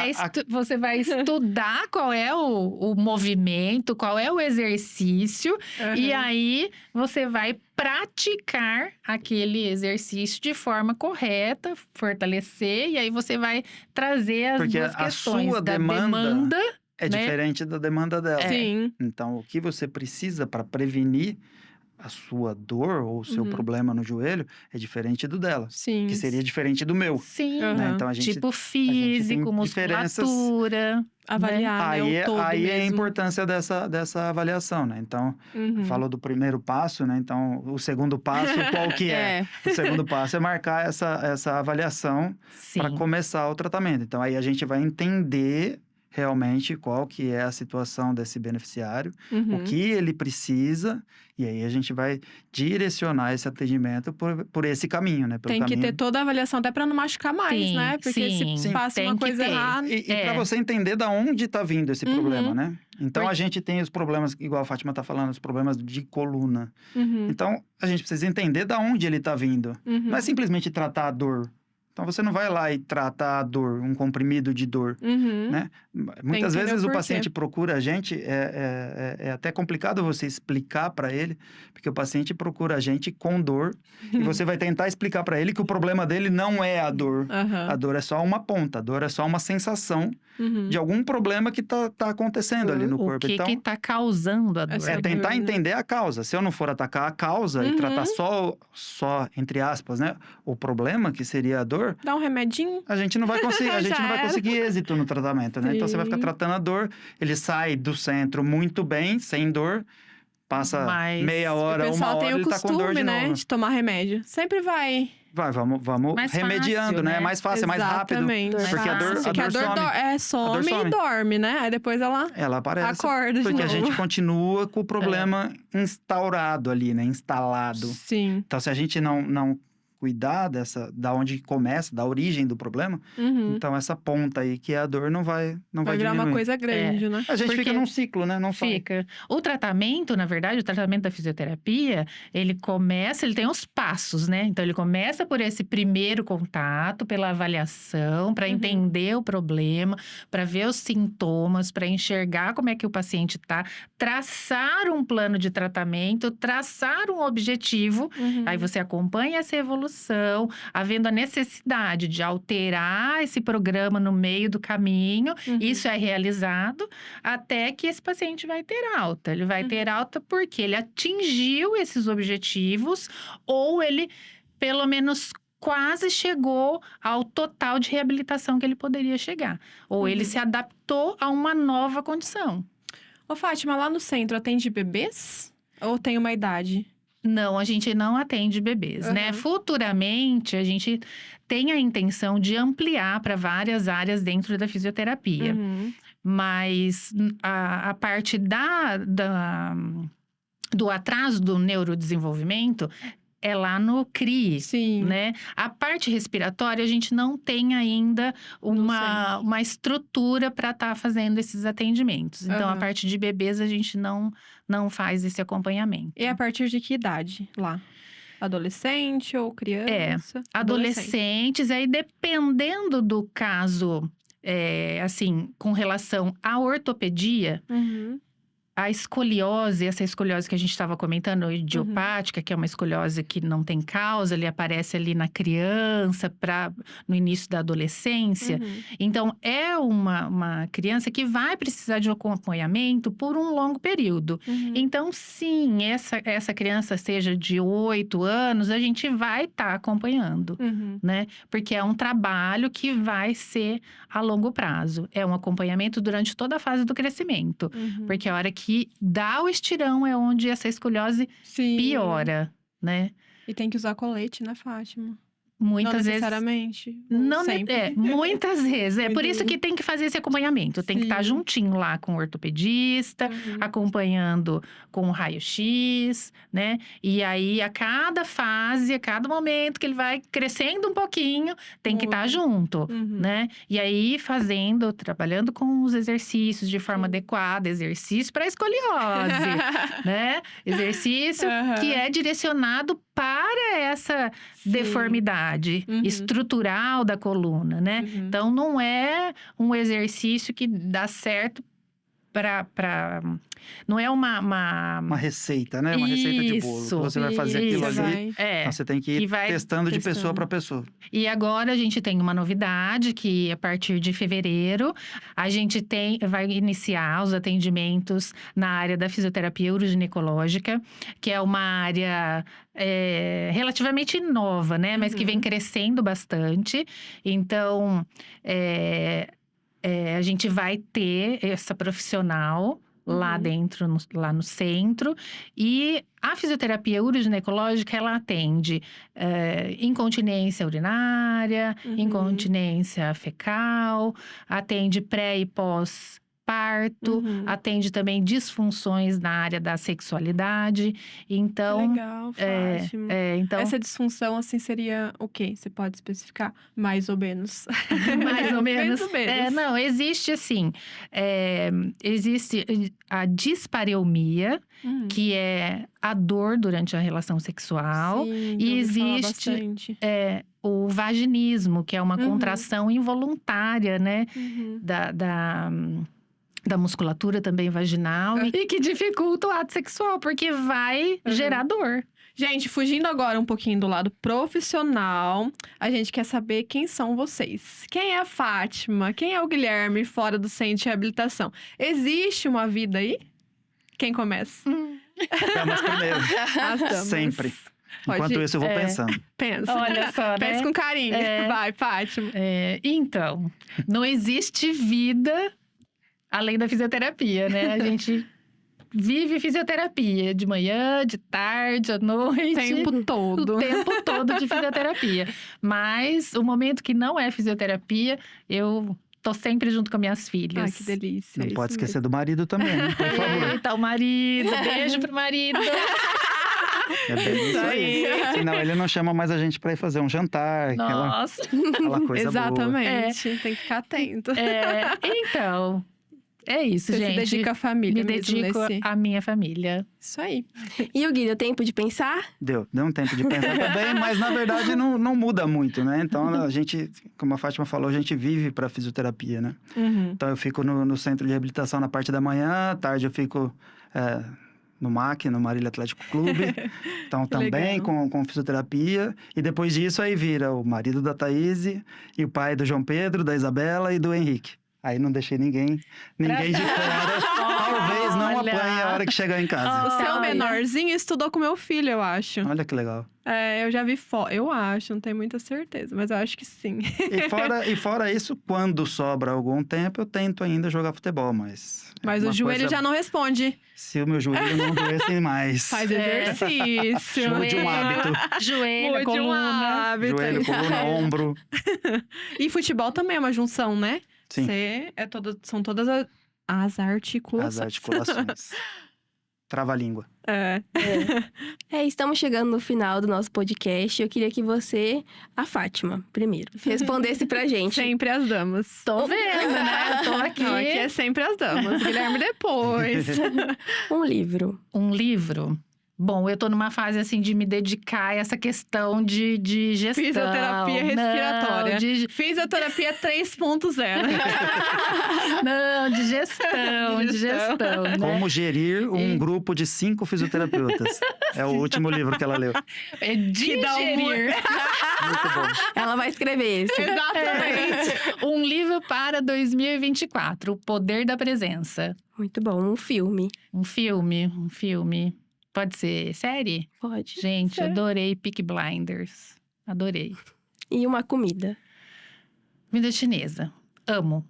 Speaker 3: você vai estudar qual é o movimento, qual é o exercício, e aí você vai praticar aquele exercício de forma correta, fortalecer, e aí você vai trazer as
Speaker 2: Porque
Speaker 3: duas
Speaker 2: a
Speaker 3: questões
Speaker 2: sua
Speaker 3: da
Speaker 2: demanda é
Speaker 3: né?
Speaker 2: diferente da demanda dela.
Speaker 1: Sim.
Speaker 2: Então, o que você precisa para prevenir a sua dor ou o seu problema no joelho é diferente do dela,
Speaker 1: Sim.
Speaker 2: que seria diferente do meu.
Speaker 3: Sim,
Speaker 1: Aham.
Speaker 2: Né? Então, a gente
Speaker 3: tipo físico,
Speaker 2: tem diferenças.
Speaker 3: musculatura.
Speaker 1: Avaliar, né? O todo
Speaker 2: Aí é a
Speaker 1: mesmo.
Speaker 2: importância dessa avaliação, né? Então, falou do primeiro passo, né? Então, o segundo passo, qual que é? O segundo passo é marcar essa avaliação para
Speaker 3: Sim.
Speaker 2: começar o tratamento. Então, aí a gente vai entender realmente qual que é a situação desse beneficiário, o que ele precisa, e aí a gente vai direcionar esse atendimento por esse caminho, né? Pelo
Speaker 1: Tem que
Speaker 2: caminho.
Speaker 1: ter toda a avaliação até pra não machucar mais,
Speaker 3: Sim,
Speaker 1: né? Porque
Speaker 3: sim,
Speaker 1: se passa
Speaker 3: tem
Speaker 1: uma
Speaker 3: que
Speaker 1: coisa
Speaker 3: ter.
Speaker 1: errada.
Speaker 2: E para você entender da onde está vindo esse problema, né? Então, a gente tem os problemas, igual a Fátima está falando, os problemas de coluna. Então, a gente precisa entender da onde ele está vindo. Não é simplesmente tratar a dor. Então, você não vai lá e tratar a dor, um comprimido de dor, né? Muitas
Speaker 1: entender
Speaker 2: vezes
Speaker 1: o
Speaker 2: o
Speaker 1: porquê.
Speaker 2: paciente procura a gente, é até complicado você explicar para ele, porque o paciente procura a gente com dor, e você vai tentar explicar para ele que o problema dele não é a dor. A dor é só uma ponta, a dor é só uma sensação de algum problema que tá acontecendo ali no
Speaker 3: O
Speaker 2: corpo.
Speaker 3: que
Speaker 2: Então,
Speaker 3: que tá causando a dor?
Speaker 1: essa
Speaker 2: é tentar
Speaker 1: dor, né?
Speaker 2: entender a causa. Se eu não for atacar a causa e tratar só, entre aspas, né, o problema, que seria a dor,
Speaker 1: Dá um remedinho.
Speaker 2: a gente não vai conseguir,
Speaker 1: Já era.
Speaker 2: êxito no tratamento, né? Então você vai ficar
Speaker 1: Sim.
Speaker 2: tratando a dor, ele sai do centro muito bem, sem dor, passa
Speaker 3: Mas
Speaker 2: meia
Speaker 1: O
Speaker 2: hora, uma
Speaker 1: pessoal tem
Speaker 2: hora,
Speaker 1: o
Speaker 2: ele tá com dor
Speaker 1: costume,
Speaker 2: de
Speaker 1: né?
Speaker 2: novo.
Speaker 1: De tomar remédio. Sempre vai.
Speaker 2: Vamos
Speaker 3: Mais
Speaker 2: remediando,
Speaker 3: fácil,
Speaker 2: né? É
Speaker 3: né?
Speaker 2: mais fácil, é mais rápido.
Speaker 1: Exatamente.
Speaker 2: Porque a dor,
Speaker 1: Porque a dor
Speaker 2: some.
Speaker 1: some
Speaker 2: some.
Speaker 1: e dorme, né? Aí depois ela
Speaker 2: Ela aparece.
Speaker 1: acorda de
Speaker 2: Porque
Speaker 1: novo.
Speaker 2: a gente continua com o problema instaurado ali, né? Instalado.
Speaker 1: Sim.
Speaker 2: Então, se a gente não cuidar da onde começa, da origem do problema, então essa ponta aí, que é a dor, não vai
Speaker 1: Vai virar
Speaker 2: diminuir.
Speaker 1: uma coisa grande, né?
Speaker 2: A gente
Speaker 3: Porque
Speaker 2: fica num ciclo, né? Não sai.
Speaker 3: Fica. O tratamento, na verdade, o tratamento da fisioterapia, ele tem os passos, né? Então, ele começa por esse primeiro contato, pela avaliação, para entender o problema, para ver os sintomas, para enxergar como é que o paciente tá, traçar um plano de tratamento, traçar um objetivo. Aí você acompanha essa evolução, havendo a necessidade de alterar esse programa no meio do caminho. Isso é realizado até que esse paciente vai ter alta. Ele vai ter alta porque ele atingiu esses objetivos ou ele, pelo menos, quase chegou ao total de reabilitação que ele poderia chegar. Ou ele se adaptou a uma nova condição.
Speaker 1: Ô, Fátima, lá no centro atende bebês? Ou tem uma idade?
Speaker 3: Não, a gente não atende bebês, né? Futuramente, a gente tem a intenção de ampliar para várias áreas dentro da fisioterapia. Mas a parte do atraso do neurodesenvolvimento é lá no CRI,
Speaker 1: Sim.
Speaker 3: né? A parte respiratória, a gente não tem ainda uma estrutura para estar fazendo esses atendimentos. Então, a parte de bebês, a gente não faz esse acompanhamento.
Speaker 1: E a partir de que idade lá? Adolescente ou criança?
Speaker 3: Adolescentes, aí dependendo do caso, assim, com relação à ortopedia, a escoliose, essa escoliose que a gente estava comentando, idiopática, que é uma escoliose que não tem causa, ele aparece ali na criança, no início da adolescência. Então, é uma criança que vai precisar de um acompanhamento por um longo período. Então, sim, essa criança, seja de 8 anos, a gente vai estar acompanhando, né? Porque é um trabalho que vai ser a longo prazo. É um acompanhamento durante toda a fase do crescimento. Porque a hora que dá o estirão é onde essa escoliose piora, né?
Speaker 1: E tem que usar colete, né, Fátima?
Speaker 3: Muitas
Speaker 1: não
Speaker 3: vezes.
Speaker 1: necessariamente.
Speaker 3: Não,
Speaker 1: sempre.
Speaker 3: muitas vezes. É por isso que tem que fazer esse acompanhamento. Tem que estar juntinho lá com o ortopedista, acompanhando com o raio-x, né? E aí, a cada fase, a cada momento que ele vai crescendo um pouquinho, tem que estar junto, né? E aí, trabalhando com os exercícios de forma adequada, exercício para escoliose, né? Exercício que é direcionado para essa
Speaker 1: Sim.
Speaker 3: deformidade estrutural da coluna, né? Então, não é um exercício que dá certo não é
Speaker 2: Uma receita, né? Uma receita de bolo. Que
Speaker 3: Isso,
Speaker 2: você vai fazer aquilo
Speaker 3: isso.
Speaker 2: ali.
Speaker 3: É.
Speaker 2: Então, você tem que ir
Speaker 3: Que vai
Speaker 2: testando de pessoa
Speaker 1: testando.
Speaker 2: para pessoa.
Speaker 3: E agora a gente tem uma novidade que a partir de fevereiro a gente vai iniciar os atendimentos na área da fisioterapia uroginecológica, que é uma área relativamente nova, né? Mas que vem crescendo bastante. Então, a gente vai ter essa profissional lá dentro, lá no centro. E a fisioterapia uroginecológica, ela atende incontinência urinária, incontinência fecal, atende pré e pós-parto, atende também disfunções na área da sexualidade. Então,
Speaker 1: Que legal, Fátima.
Speaker 3: então
Speaker 1: Essa disfunção, assim, seria o quê? Você pode especificar? Mais ou menos.
Speaker 3: mais ou menos.
Speaker 1: Mais ou menos.
Speaker 3: Não, existe assim, existe a dispareumia, que é a dor durante a relação sexual.
Speaker 1: Sim,
Speaker 3: E
Speaker 1: já ouvi falar
Speaker 3: existe
Speaker 1: bastante.
Speaker 3: o vaginismo, que é uma contração involuntária, né? Da musculatura também vaginal. E que dificulta o ato sexual, porque vai gerar dor.
Speaker 1: Gente, fugindo agora um pouquinho do lado profissional, a gente quer saber quem são vocês. Quem é a Fátima? Quem é o Guilherme fora do centro de reabilitação? Existe uma vida aí? Quem começa?
Speaker 2: Damas primeiro.
Speaker 1: As damas.
Speaker 2: Sempre.
Speaker 1: Pode
Speaker 2: Enquanto
Speaker 1: ir.
Speaker 2: isso, eu vou pensando.
Speaker 1: Pensa.
Speaker 3: Olha só, né?
Speaker 1: Pensa com carinho. Vai, Fátima.
Speaker 3: Então, não existe vida além da fisioterapia, né? A gente vive fisioterapia de manhã, de tarde, à noite.
Speaker 1: O tempo todo.
Speaker 3: O tempo todo de fisioterapia. Mas o momento que não é fisioterapia, eu tô sempre junto com minhas filhas.
Speaker 1: Ai, que delícia.
Speaker 2: Não
Speaker 1: isso
Speaker 2: pode esquecer
Speaker 1: mesmo.
Speaker 2: do marido também, né? Por favor.
Speaker 3: Eita, o marido. Beijo pro marido.
Speaker 2: É bem isso aí. Senão ele não chama mais a gente pra ir fazer um jantar.
Speaker 3: Nossa.
Speaker 2: Aquela coisa boa.
Speaker 1: Exatamente. Tem que ficar atento.
Speaker 3: Então, é isso,
Speaker 1: Você
Speaker 3: gente.
Speaker 1: se dedica à família
Speaker 3: Me
Speaker 1: mesmo
Speaker 3: dedico
Speaker 1: nesse...
Speaker 3: à minha família.
Speaker 1: Isso aí.
Speaker 4: E o Gui, deu tempo de pensar?
Speaker 2: Deu um tempo de pensar também, mas na verdade não muda muito, né? Então a gente, como a Fátima falou, a gente vive para fisioterapia, né? Então eu fico no centro de reabilitação na parte da manhã, à tarde eu fico no MAC, no Marília Atlético Clube. Então também com fisioterapia. E depois disso aí vira o marido da Thaís e o pai do João Pedro, da Isabela e do Henrique. Aí não deixei ninguém de fora. Talvez não
Speaker 3: Olha.
Speaker 2: apanhe a hora que chegar em casa.
Speaker 1: O seu
Speaker 3: Olha.
Speaker 1: menorzinho estudou com meu filho, eu acho.
Speaker 2: Olha que legal.
Speaker 1: Eu já vi foto. Eu acho, não tenho muita certeza, mas eu acho que sim.
Speaker 2: E fora isso, quando sobra algum tempo, eu tento ainda jogar futebol, mas...
Speaker 1: Mas o joelho já não responde.
Speaker 2: Se o meu joelho não doesse mais.
Speaker 1: Faz exercício.
Speaker 2: Mude um hábito.
Speaker 3: Joelho,
Speaker 1: Mude um
Speaker 3: coluna.
Speaker 1: hábito.
Speaker 2: Joelho, coluna, ombro.
Speaker 1: E futebol também é uma junção, né?
Speaker 2: Sim,
Speaker 1: São todas as articulações.
Speaker 2: as articulações. Trava-língua.
Speaker 4: Estamos chegando no final do nosso podcast. Eu queria que você, a Fátima, primeiro, respondesse pra gente.
Speaker 1: Sempre as damas.
Speaker 3: Tô vendo, né? Eu tô aqui.
Speaker 1: Não, aqui é sempre as damas. Guilherme depois.
Speaker 4: Um livro.
Speaker 3: Um livro. Bom, eu tô numa fase, assim, de me dedicar a essa questão de gestão.
Speaker 1: Fisioterapia respiratória.
Speaker 3: Não,
Speaker 1: Fisioterapia 3.0.
Speaker 3: Não, de gestão, né?
Speaker 2: Como gerir um grupo de 5 fisioterapeutas. É o último livro que ela leu.
Speaker 3: É
Speaker 1: Que dá
Speaker 3: digerir.
Speaker 2: Muito bom.
Speaker 4: Ela vai escrever esse.
Speaker 1: Exatamente.
Speaker 3: Um livro para 2024, O Poder da Presença.
Speaker 4: Muito bom. Um filme.
Speaker 3: Um filme. Pode ser série?
Speaker 4: Pode.
Speaker 3: Gente,
Speaker 1: Ser.
Speaker 3: adorei Peaky Blinders. Adorei.
Speaker 4: E uma comida.
Speaker 3: Comida chinesa. Amo.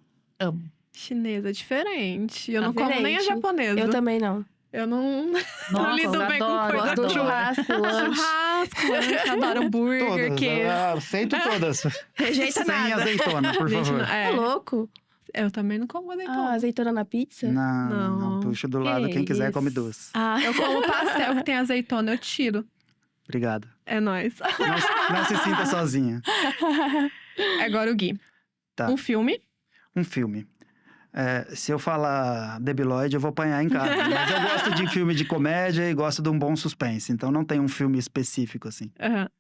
Speaker 1: Chinesa, diferente. Eu não como nem a
Speaker 4: Diferente.
Speaker 1: japonesa.
Speaker 4: Eu também não.
Speaker 1: Eu não
Speaker 3: Nossa,
Speaker 1: lido bem com
Speaker 3: adoro,
Speaker 1: coisa.
Speaker 4: Gosto do
Speaker 3: adoro.
Speaker 4: churrasco, lanche.
Speaker 1: Churrasco, lanche, adoro hambúrguer,
Speaker 2: Todas.
Speaker 1: queijo.
Speaker 2: Aceito todas.
Speaker 4: Rejeita
Speaker 2: Sem
Speaker 4: nada.
Speaker 2: azeitona, por
Speaker 1: Gente,
Speaker 2: favor.
Speaker 1: não-
Speaker 4: É louco.
Speaker 1: Eu também não como azeitona.
Speaker 4: Azeitona na pizza?
Speaker 2: Não. Puxa do lado. Quem quiser,
Speaker 4: isso.
Speaker 2: come 2.
Speaker 1: Eu como pastel que tem azeitona, eu tiro.
Speaker 2: Obrigado.
Speaker 1: É nóis.
Speaker 2: Não se sinta sozinha.
Speaker 1: Agora o Gui.
Speaker 2: Tá.
Speaker 1: Um filme.
Speaker 2: Um filme. Se eu falar Debi Lloyd, eu vou apanhar em casa. Mas eu gosto de filme de comédia e gosto de um bom suspense. Então, não tem um filme específico, assim.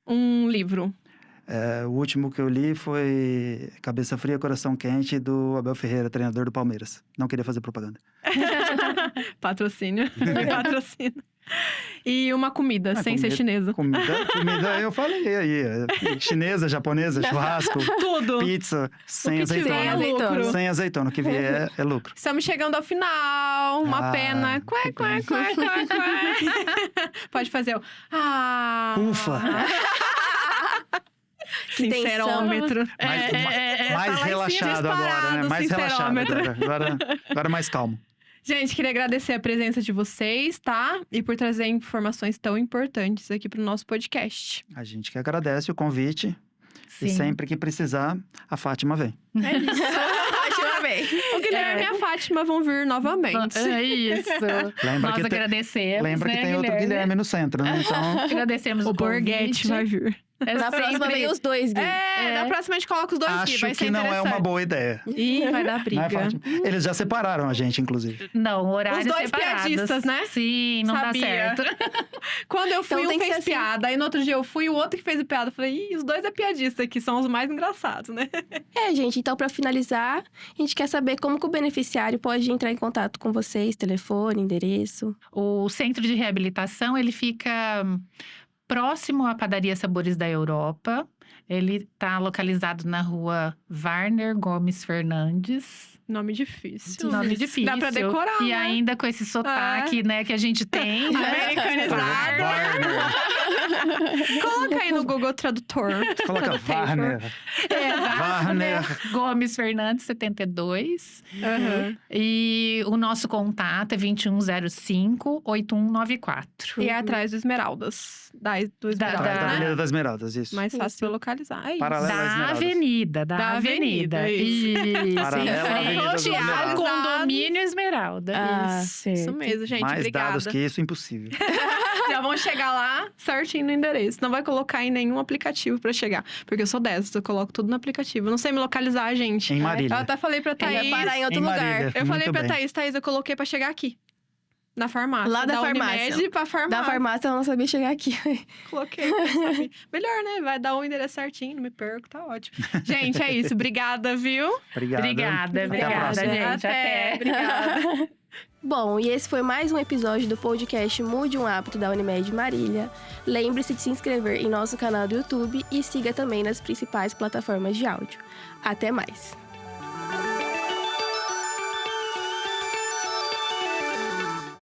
Speaker 1: Um livro.
Speaker 2: O último que eu li foi Cabeça Fria, Coração Quente, do Abel Ferreira, treinador do Palmeiras. Não queria fazer propaganda.
Speaker 1: Patrocínio. Patrocínio. E uma comida, sem ser chinesa.
Speaker 2: Comida, eu falei aí. Chinesa, japonesa, churrasco,
Speaker 1: Tudo.
Speaker 2: pizza, sem
Speaker 1: tiver
Speaker 2: azeitona.
Speaker 1: lucro.
Speaker 2: Sem azeitona, o que vier é lucro.
Speaker 1: Estamos chegando ao final. Uma pena. Quê. Pode fazer o...
Speaker 2: Ufa!
Speaker 1: Sincerômetro.
Speaker 2: Mais relaxado agora, né? Mais relaxado agora mais calmo.
Speaker 1: Gente, queria agradecer a presença de vocês, tá? E por trazer informações tão importantes aqui pro nosso podcast.
Speaker 2: A gente que agradece o convite.
Speaker 3: Sim.
Speaker 2: E sempre que precisar, a Fátima vem.
Speaker 1: É isso. Fátima vem. O Guilherme e a Fátima vão vir novamente.
Speaker 3: É isso.
Speaker 2: Lembra
Speaker 3: Nós
Speaker 2: que
Speaker 3: agradecemos,
Speaker 2: Lembra que
Speaker 3: né,
Speaker 2: tem outro Guilherme no centro, né? Então,
Speaker 3: Agradecemos
Speaker 1: O
Speaker 3: o
Speaker 1: Borghetti
Speaker 3: convite.
Speaker 1: vai vir.
Speaker 4: Na próxima vem os dois, Gui.
Speaker 1: Da próxima a gente coloca os dois aqui,
Speaker 2: acho
Speaker 1: vai ser
Speaker 2: que não é
Speaker 1: interessante.
Speaker 2: uma boa ideia.
Speaker 1: Ih, vai dar
Speaker 2: Não
Speaker 1: briga.
Speaker 2: é, Fátima? Eles já separaram a gente, inclusive.
Speaker 3: Não, horários
Speaker 1: Os dois
Speaker 3: separados.
Speaker 1: piadistas, né?
Speaker 3: Sim, não
Speaker 1: Sabia.
Speaker 3: dá certo.
Speaker 1: Quando eu fui,
Speaker 4: Então tem
Speaker 1: um
Speaker 4: que
Speaker 1: fez
Speaker 4: ser assim.
Speaker 1: piada. Aí no outro dia eu fui, o outro que fez piada. Eu falei, os dois é piadista aqui, são os mais engraçados, né?
Speaker 4: Gente, então pra finalizar, a gente quer saber como que o beneficiário pode entrar em contato com vocês, telefone, endereço.
Speaker 3: O centro de reabilitação, ele fica próximo à padaria Sabores da Europa. Ele está localizado na rua Warner Gomes Fernandes.
Speaker 1: Nome difícil.
Speaker 3: Nome difícil.
Speaker 1: Dá pra decorar,
Speaker 3: E
Speaker 1: né?
Speaker 3: ainda com esse sotaque, né, que a gente tem.
Speaker 1: Americanizado. Coloca aí no Google Tradutor.
Speaker 2: Coloca Warner.
Speaker 3: Warner Gomes Fernandes, 72.
Speaker 1: Uhum.
Speaker 3: E o nosso contato é 2105-8194.
Speaker 1: E é atrás do Esmeraldas. Do Esmeraldas,
Speaker 2: Atrás da
Speaker 1: né?
Speaker 2: Avenida das Esmeraldas, isso.
Speaker 1: Mais fácil de localizar. É isso.
Speaker 2: Paralela.
Speaker 3: Da
Speaker 2: Esmeraldas.
Speaker 3: avenida, da
Speaker 1: Da avenida,
Speaker 3: avenida.
Speaker 1: isso.
Speaker 2: Paralela à Avenida das
Speaker 3: Frente ao
Speaker 2: Esmeraldas.
Speaker 3: condomínio Esmeralda.
Speaker 1: Isso mesmo, gente.
Speaker 2: Mais
Speaker 1: Obrigada.
Speaker 2: dados que isso, impossível.
Speaker 1: Já vão chegar lá certinho no endereço. Não vai colocar em nenhum aplicativo pra chegar. Porque eu sou dessas, eu coloco tudo no aplicativo. Eu não sei me localizar, gente.
Speaker 2: Em Marília.
Speaker 1: Eu até falei pra
Speaker 4: Ele vai
Speaker 1: Thaís.
Speaker 4: parar em outro
Speaker 2: Em
Speaker 4: lugar.
Speaker 2: Marília.
Speaker 1: Eu falei
Speaker 2: Muito
Speaker 1: pra
Speaker 2: bem.
Speaker 1: Thaís, eu coloquei pra chegar aqui. Na farmácia.
Speaker 4: Lá da farmácia.
Speaker 1: Unimed pra farmácia.
Speaker 4: Da farmácia, ela não sabia chegar aqui.
Speaker 1: Coloquei. pra saber. Melhor, né? Vai dar o endereço certinho, não me perco, tá ótimo. Gente, é isso. Obrigada, viu?
Speaker 2: Obrigado.
Speaker 3: Obrigada,
Speaker 2: Até a
Speaker 3: obrigada,
Speaker 2: próxima.
Speaker 3: gente. Até.
Speaker 1: Obrigada.
Speaker 4: Bom, e esse foi mais um episódio do podcast Mude um Hábito da Unimed Marília. Lembre-se de se inscrever em nosso canal do YouTube e siga também nas principais plataformas de áudio. Até mais!